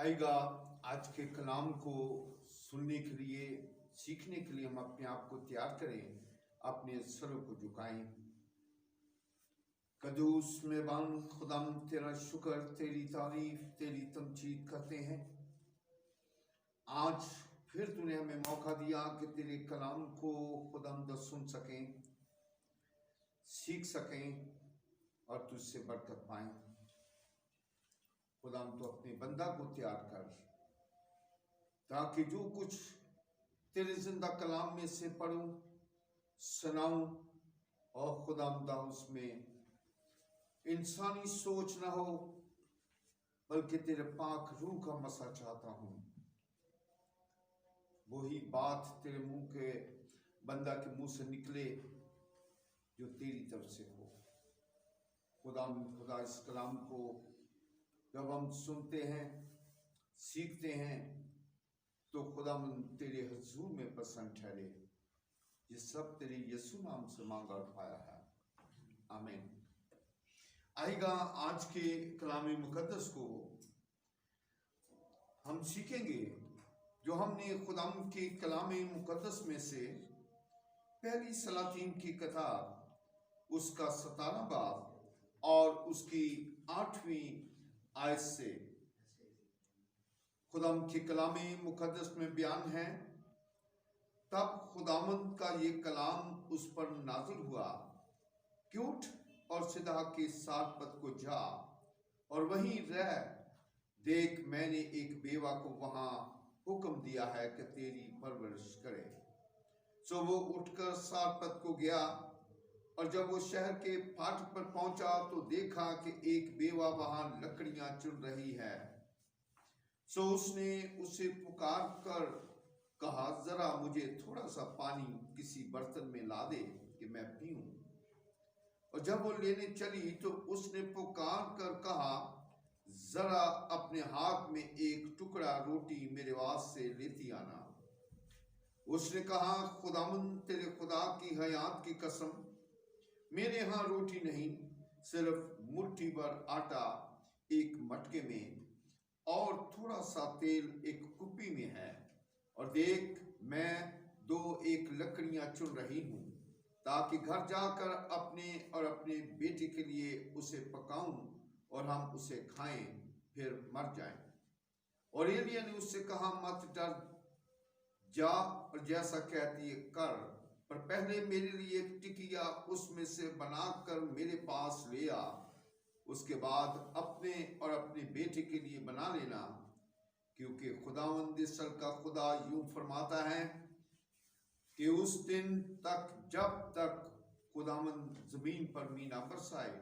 आएगा। आज के कलाम को सुनने के लिए, सीखने के लिए हम अपने आप को तैयार करें, अपने सरों को झुकाएं। कदूस मेहरबान खुदाम, तेरा शुक्र, तेरी तारीफ, तेरी तमजीद करते हैं। आज फिर तूने हमें मौका दिया कि तेरे कलाम को खुदाम सुन सकें, सीख सकें और तुझसे बरकत पाएं। खुदाम तो अपने बंदा को तैयार कर, ताकि जो कुछ तेरे जिंदा कलाम में से पढ़ूं, सुनाऊं, और खुदाम उसमें इंसानी सोच ना हो, बल्कि तेरे पाक रूह का मसा चाहता हूं। वही बात तेरे मुंह के बंदा के मुंह से निकले जो तेरी तरफ से हो। खुदा इस कलाम को जब हम सुनते हैं, सीखते हैं, तो खुदा तेरे हुजूर में पसंद ठहरे। ये सब तेरे यीशु नाम से मांगा और पाया है, आमीन। आएगा आज के कलाम मुकद्दस को हम सीखेंगे, जो हमने खुदाम के कलाम मुकद्दस में से पहली सलातीन की किताब उसका 17वां बाब और उसकी 8वीं आयत से खुदाम के कलाम मुकद्दस में बयान है। तब खुदामंद का ये कलाम उस पर नाज़िल हुआ कि उठ और सिदह के साथ पद को जा और वहीं रह। देख, मैंने एक बेवा को वहां हुक्म दिया है कि तेरी परवरिश करे। सो वो उठकर सारपत को गया, और जब वो शहर के फाटक पर पहुंचा तो देखा कि एक बेवा वहां लकड़ियां चुन रही है। सो उसने उसे पुकार कर कहा, जरा मुझे थोड़ा सा पानी किसी बर्तन में ला दे कि मैं पीऊं। और जब वो लेने चली तो उसने पुकार कर कहा, जरा अपने हाथ में एक टुकड़ा रोटी मेरे वास्ते लेती आना। उसने कहा, खुदावंद तेरे खुदा की हयात की कसम, मेरे यहाँ रोटी नहीं, सिर्फ मुट्ठी भर आटा एक मटके में और थोड़ा सा तेल एक कुप्पी में है। और देख, मैं 2 लकड़ियां चुन रही हूं, ताकि घर जाकर अपने और अपने बेटे के लिए उसे पकाऊं और हम उसे खाएं, फिर मर जाएं। और एलिय्याह ने उससे कहा, मत डर, जा और जैसा कहती है कर, पर पहले मेरे लिए एक टिकिया उसमें से बनाकर मेरे पास ले आ। उसके बाद अपने और अपने बेटे के लिए बना लेना, क्योंकि खुदावंद इस्राएल का खुदा यूं फरमाता है कि उस दिन तक जब तक खुदावंद जमीन पर मीना बरसाए,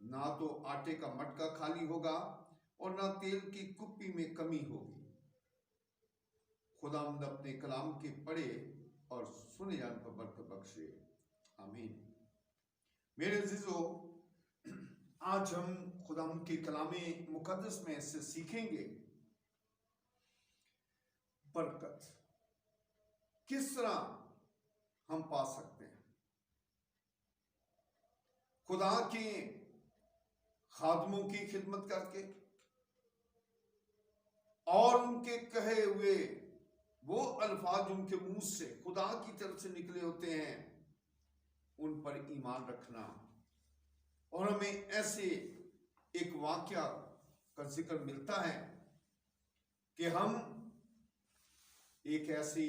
ना तो आटे का मटका खाली होगा और ना तेल की कुप्पी में कमी होगी। खुदावंद अपने कलाम के पढ़े और सुने जाने पर बरकत बख्शे, आमीन। मेरे अजीजों, आज हम खुदावंद के कलाम मुकद्दस में से सीखेंगे बरकत किस तरह हम पा सकते हैं। खुदा के खादमों की खिदमत करके और उनके कहे हुए वो अल्फाज उनके मुंह से खुदा की तरफ से निकले होते हैं, उन पर ईमान रखना। और हमें ऐसे एक वाकया का जिक्र मिलता है कि हम एक ऐसी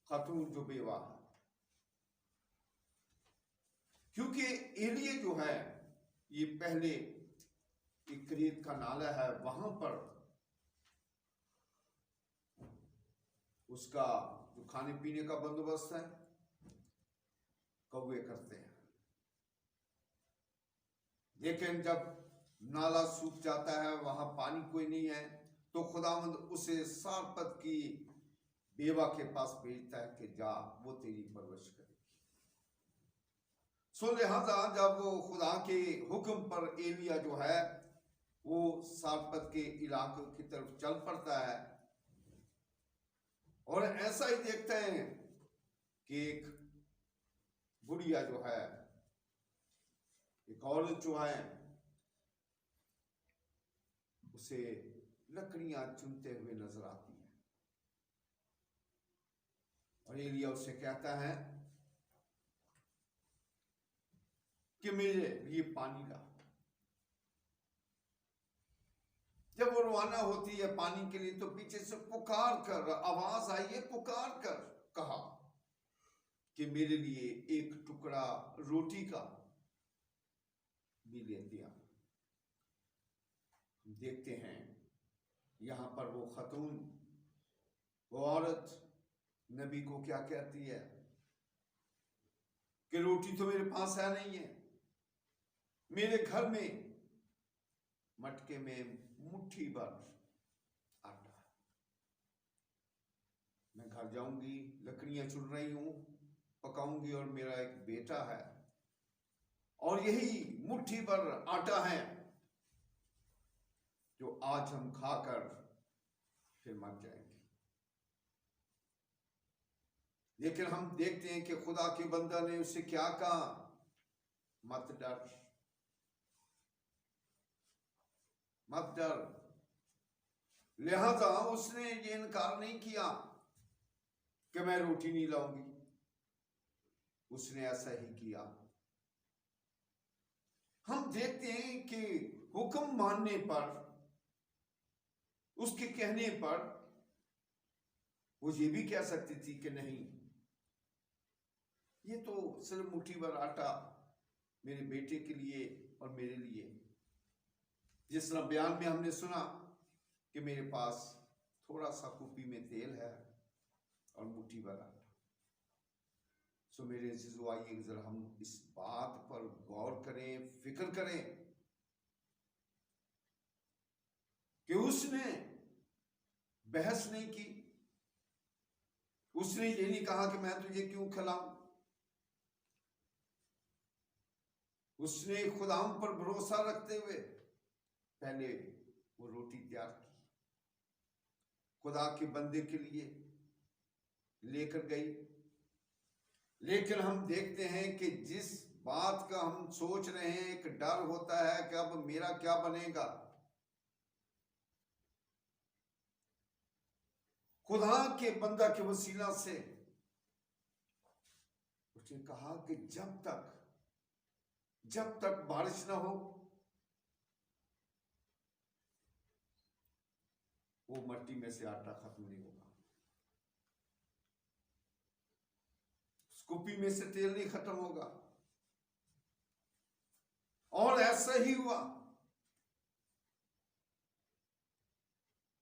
खातून जो बेवा है, क्योंकि एलिय्याह जो है ये पहले एक करीत का नाला है, वहां पर उसका जो खाने पीने का बंदोबस्त है कौवे करते हैं। लेकिन जब नाला सूख जाता है, वहां पानी कोई नहीं है, तो खुदावंद उसे सारपत की बेवा के पास भेजता है कि जा, वो तेरी परवरिश करेगी। सो लिहाजा जब वो खुदा के हुक्म पर एलिय्याह जो है वो सारपत के इलाके की तरफ चल पड़ता है, और ऐसा ही देखते हैं कि एक बुढ़िया जो है, एक औरत जो है, उसे लकड़ियां चुनते हुए नजर आती है। और एलिया उससे कहता है कि मेरे लिए पानी ला। जब वो रवाना होती है पानी के लिए तो पीछे से पुकार कर आवाज आई है, पुकार कर कहा कि मेरे लिए एक टुकड़ा रोटी का भी लेते आ। देखते हैं यहां पर वो खतून, वो औरत नबी को क्या कहती है कि रोटी तो मेरे पास है नहीं है, मेरे घर में मटके में मुट्ठी भर आटा, मैं घर जाऊंगी, लकड़ियां चुन रही हूं, पकाऊंगी, और मेरा एक बेटा है और यही मुट्ठी भर आटा है जो आज हम खाकर फिर मर जाएंगे। लेकिन हम देखते हैं कि खुदा के बंदा ने उससे क्या कहा, मत डर, मत डर। लिहाजा उसने ये इनकार नहीं किया कि मैं रोटी नहीं लाऊंगी, उसने ऐसा ही किया। हम देखते हैं कि हुक्म मानने पर, उसके कहने पर वो ये भी कह सकती थी कि नहीं, ये तो सिर्फ मुट्ठी भर आटा मेरे बेटे के लिए और मेरे लिए, जिस तरह बयान में हमने सुना कि मेरे पास थोड़ा सा कुप्पी में तेल है और मुट्ठी भर आटा। सो मेरे अजीजों, आइए जरा हम इस बात पर गौर करें, फिक्र करें कि उसने बहस नहीं की, उसने ये नहीं कहा कि मैं तुझे क्यों खिलाऊं। उसने खुदाम पर भरोसा रखते हुए पहले वो रोटी तैयार की, खुदा के बंदे के लिए लेकर गई। लेकिन हम देखते हैं कि जिस बात का हम सोच रहे हैं, एक डर होता है कि अब मेरा क्या बनेगा, खुदा के बंदा के वसीला से उसने कहा कि जब तक बारिश ना हो वो मट्टी में से आटा खत्म नहीं होगा, उस कुप्पी में से तेल नहीं खत्म होगा। और ऐसा ही हुआ।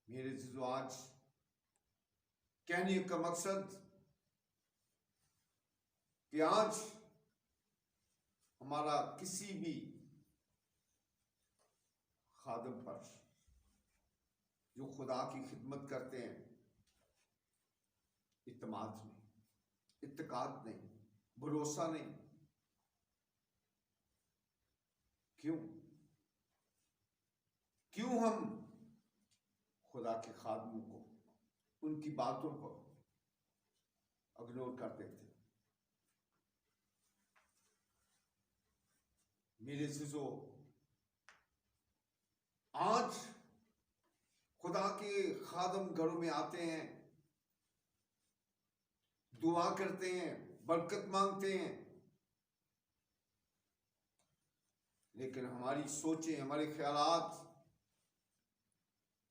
मेरे जीजो, आज कहने का मकसद कि आज हमारा किसी भी खादम पर जो खुदा की खिदमत करते हैं, इत्मीनान नहीं, इत्तेकाद नहीं, भरोसा नहीं। क्यों हम खुदा के खादमों को, उनकी बातों को इग्नोर कर देते? मेरे जीजो, आज खुदा के खादम घरों में आते हैं, दुआ करते हैं, बरकत मांगते हैं, लेकिन हमारी सोचें, हमारे ख्यालात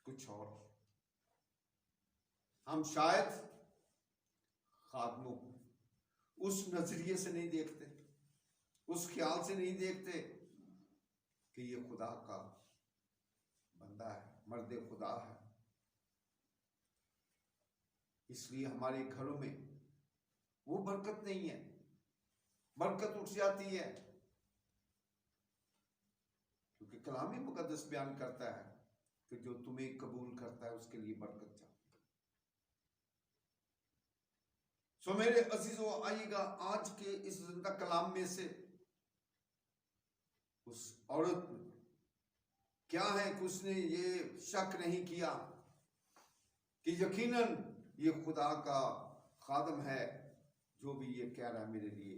कुछ और। हम शायद खादमों को उस नजरिए से नहीं देखते, उस ख्याल से नहीं देखते कि ये खुदा का बंदा है, मर्द खुदा है। इसलिए हमारे घरों में वो बरकत नहीं है, बरकत उठ जाती है, क्योंकि कलाम मुकद्दस बयान करता है कि जो तुम्हें कबूल करता है उसके लिए बरकत जाती है। सो मेरे अजीजों, आइएगा आज के इस जिंदा कलाम में से उस औरत क्या है कि उसने ये शक नहीं किया कि यकीनन ये खुदा का खादम है, जो भी ये कह रहा है मेरे लिए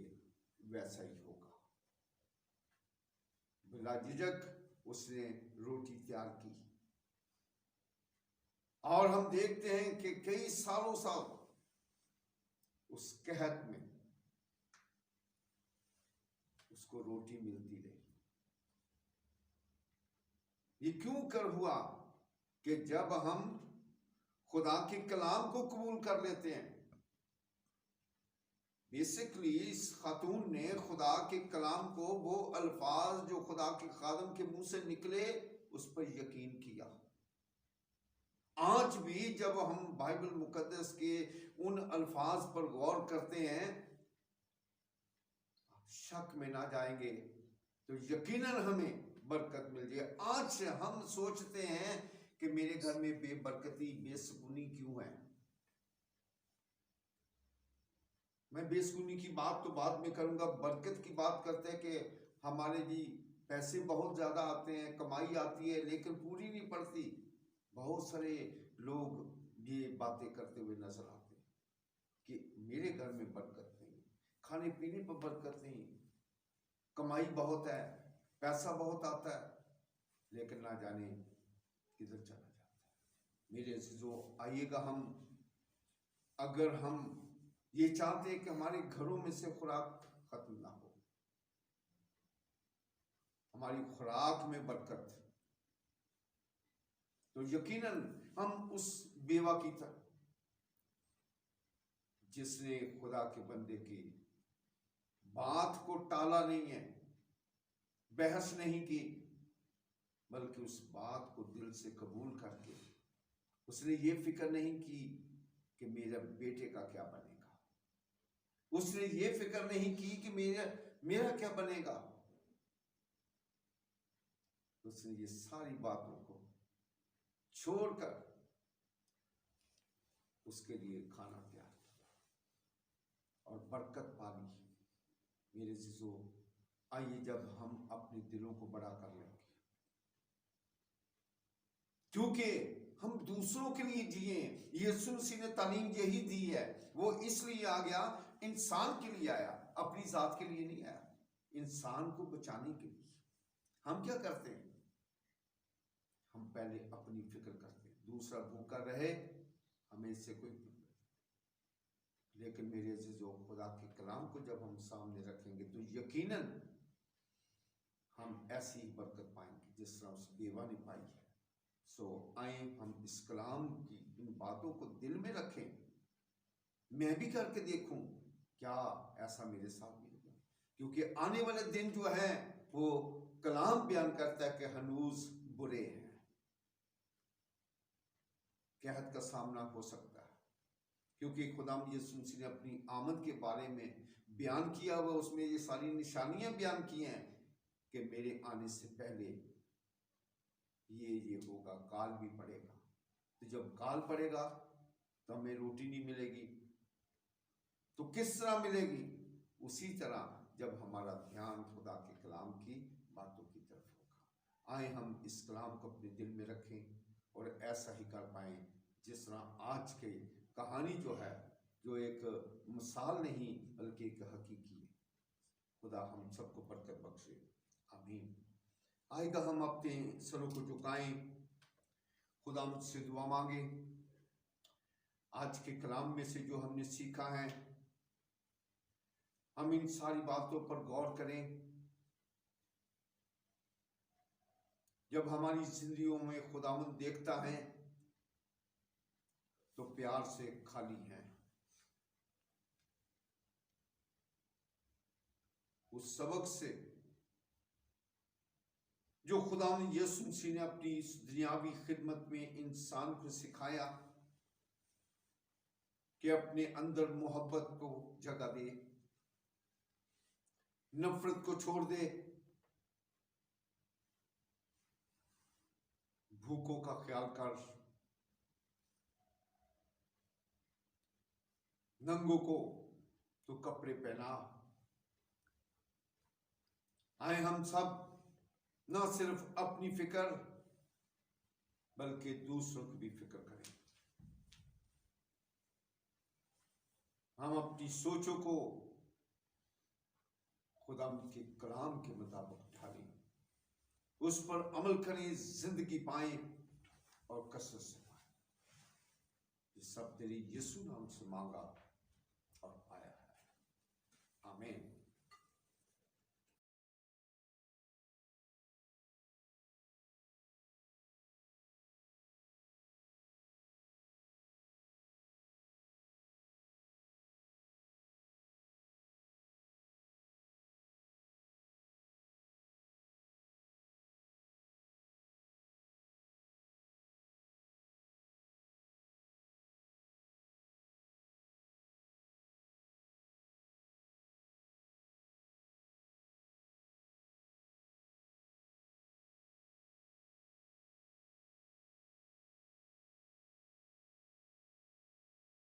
वैसा ही होगा। बिला झिझक उसने रोटी तैयार की। और हम देखते हैं कि कई सालों साल उस कहत में उसको रोटी मिलती रही। ये क्यों कर हुआ कि जब हम खुदा के कलाम को कबूल कर लेते हैं। बेसिकली इस खातून ने खुदा के कलाम को, वो अल्फाज जो खुदा के खादम के मुंह से निकले, उस पर यकीन किया। आज भी जब हम बाइबल मुकद्दस के उन अल्फाज पर गौर करते हैं, शक में ना जाएंगे तो यकीनन हमें बरकत मिल जाए। आज हम सोचते हैं कि मेरे घर में बेबरकती, बेसुकूनी क्यों है। मैं बेसुकूनी की बात तो बाद में करूंगा, बरकत की बात करते हैं कि हमारे जी पैसे बहुत ज्यादा आते हैं, कमाई आती है, लेकिन पूरी नहीं पड़ती। बहुत सारे लोग ये बातें करते हुए नजर आते हैं कि मेरे घर में बरकत नहीं, खाने पीने पर बरकत नहीं, कमाई बहुत है, पैसा बहुत आता है, लेकिन ना जाने किधर चला जाता है। मेरे अजीजों, आइएगा, हम अगर हम ये चाहते हैं कि हमारे घरों में से खुराक खत्म ना हो, हमारी खुराक में बरकत, तो यकीनन हम उस बेवा की तरह जिसने खुदा के बंदे की बात को टाला नहीं है, बहस नहीं की, बल्कि उस बात को दिल से कबूल करके उसने ये फिक्र नहीं की कि मेरे बेटे का क्या बनेगा, उसने ये फिक्र नहीं की कि मेरा क्या बनेगा। उसने ये सारी बातों को छोड़कर उसके लिए खाना तैयार किया और बरकत पाली। मेरे जीजो, आइए जब हम अपने दिलों को बड़ा कर लेंगे, क्योंकि हम दूसरों के लिए जिए। यीशु मसीह ने तालीम यही दी है, वो इसलिए आ गया, इंसान के लिए आया, अपनी जात के लिए नहीं आया, इंसान को बचाने के लिए। हम क्या करते हैं, हम पहले अपनी फिक्र करते हैं, दूसरा भूखा रहे हमें इससे कोई फिक्र नहीं। लेकिन मेरे अजीजों, खुदा के कलाम को जब हम सामने रखेंगे तो यकीनन हम ऐसी ही बरकत पाएंगे जिस तरह उस बेवा ने पाई है। सो आए हम इस कलाम की इन बातों को दिल में रखें, मैं भी करके देखूं क्या ऐसा मेरे साथ भी होगा, क्योंकि आने वाले दिन जो है वो कलाम बयान करता है कि हनूज बुरे हैं, कहत का सामना हो सकता है, क्योंकि खुदाम यीशु मसीह ने अपनी आमद के बारे में बयान किया हुआ, उसमें ये सारी निशानियां बयान की हैं कि मेरे आने से पहले ये होगा, काल भी पड़ेगा। तो जब काल पड़ेगा तो हमें रोटी नहीं मिलेगी, तो किस तरह मिलेगी? उसी तरह जब हमारा ध्यान खुदा के कलाम की बातों की तरफ होगा। आए हम इस कलाम को अपने दिल में रखें और ऐसा ही कर पाए जिस तरह आज की कहानी जो है, जो एक मिसाल नहीं बल्कि एक हकीकी है। खुदा हम सबको बरकत बख्शे, आमीन। आएगा हम अपने सरों को झुकाएं, खुदा मुझसे दुआ मांगे। आज के कलाम में से जो हमने सीखा है, हम इन सारी बातों पर गौर करें। जब हमारी जिंदगियों में खुदावंद देखता है तो प्यार से खाली है। उस सबक से जो खुदावंद यीशु मसीह ने अपनी इस दुनियावी खिदमत में इंसान को सिखाया कि अपने अंदर मोहब्बत को जगह दे, नफरत को छोड़ दे, भूखों का ख्याल कर, नंगों को तो कपड़े पहना। आए हम सब ना सिर्फ अपनी फिक्र बल्कि दूसरों की भी फिक्र करें। हम अपनी सोचों को खुदा के कलाम के मुताबिक ढालें, उस पर अमल करें, जिंदगी पाएं और कसरत से पाएं। ये सब तेरे यीशु नाम से मांगा और पाया है, आमीन।